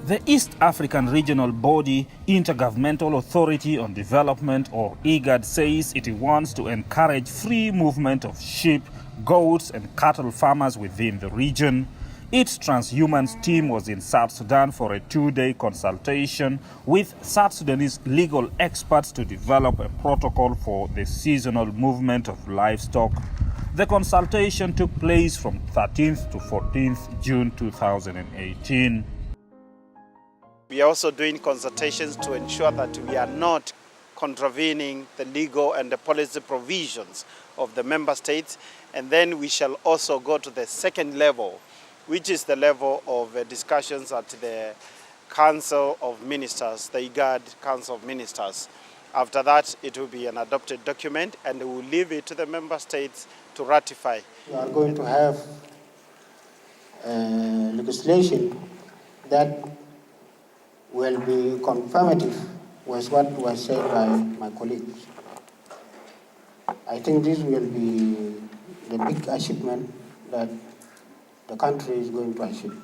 The East African Regional Body Intergovernmental Authority on Development, or IGAD, says it wants to encourage free movement of sheep, goats and cattle farmers within the region. Its Transhumance team was in South Sudan for a 2-day consultation with South Sudanese legal experts to develop a protocol for the seasonal movement of livestock. The consultation took place from 13th to 14th June 2018. We are also doing consultations to ensure that we are not contravening the legal and the policy provisions of the member states. And then we shall also go to the second level, which is the level of discussions at the Council of Ministers, the IGAD Council of Ministers. After that, it will be an adopted document and we will leave it to the member states to ratify. We are going to have legislation that will be confirmative with what was said by my colleagues. I think this will be the big achievement that the country is going to achieve.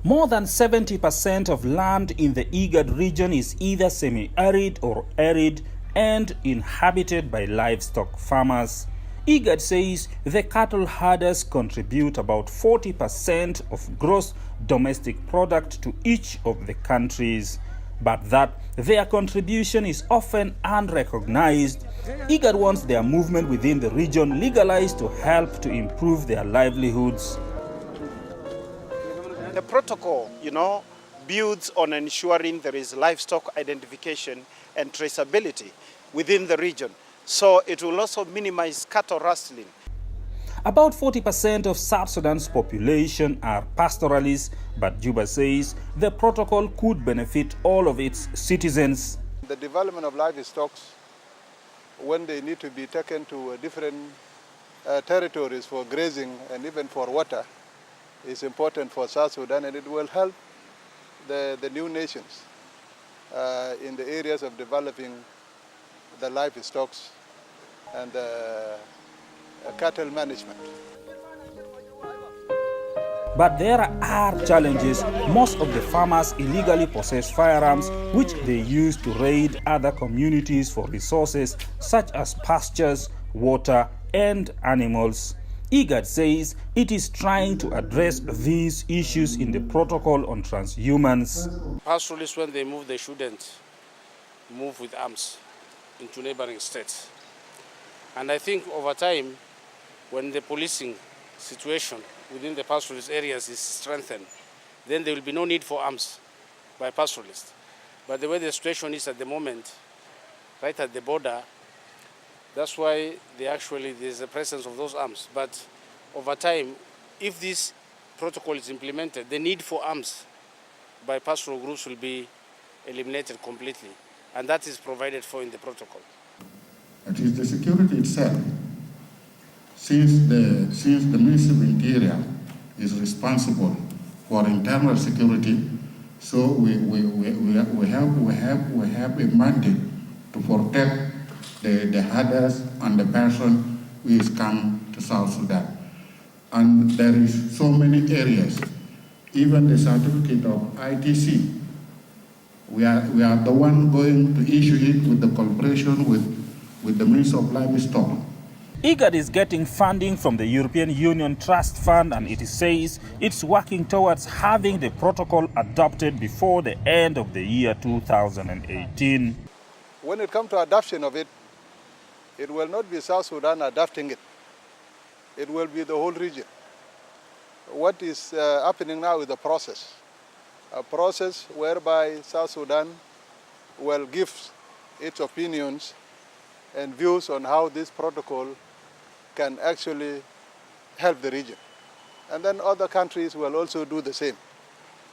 More than 70% of land in the IGAD region is either semi-arid or arid and inhabited by livestock farmers. IGAD says the cattle herders contribute about 40% of gross domestic product to each of the countries, but that their contribution is often unrecognized. IGAD wants their movement within the region legalized to help to improve their livelihoods. The protocol, builds on ensuring there is livestock identification and traceability within the region. So it will also minimize cattle rustling. About 40% of South Sudan's population are pastoralists, but Juba says the protocol could benefit all of its citizens. The development of livestock, when they need to be taken to different territories for grazing and even for water, is important for South Sudan, and it will help the new nations in the areas of developing the livestock and cattle management. But there are challenges. Most of the farmers illegally possess firearms, which they use to raid other communities for resources such as pastures, water, and animals. IGAD says it is trying to address these issues in the protocol on transhumance. Pastoralists, when they move, they shouldn't move with arms into neighboring states. And I think over time, when the policing situation within the pastoralist areas is strengthened, then there will be no need for arms by pastoralists. But the way the situation is at the moment, right at the border, that's why there's a presence of those arms. But over time, if this protocol is implemented, the need for arms by pastoral groups will be eliminated completely. And that is provided for in the protocol. It is the security itself. Since the Ministry of Interior is responsible for internal security, so we have a mandate to protect the herders and the person who is come to South Sudan. And there is so many areas, even the certificate of ITC, we are the one going to issue it with the cooperation with the Ministry of Livestock. IGAD is getting funding from the European Union Trust Fund, and it says it's working towards having the protocol adopted before the end of the year 2018. When it comes to adoption of it, it will not be South Sudan adopting it. It will be the whole region. What is happening now is a process whereby South Sudan will give its opinions and views on how this protocol can actually help the region. And then other countries will also do the same.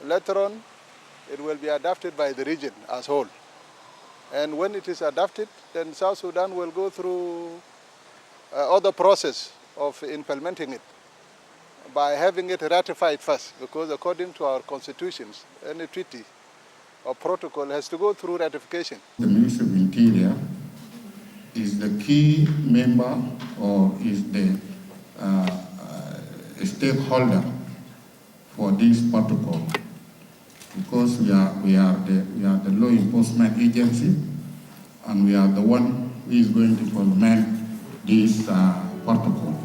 Later on, it will be adopted by the region as a whole. And when it is adopted, then South Sudan will go through other process of implementing it by having it ratified first, because according to our constitutions, any treaty or protocol has to go through ratification. The Ministry of Interior is the key member or is the stakeholder for this protocol. because we are the law enforcement agency, and we are the one who is going to implement this protocol.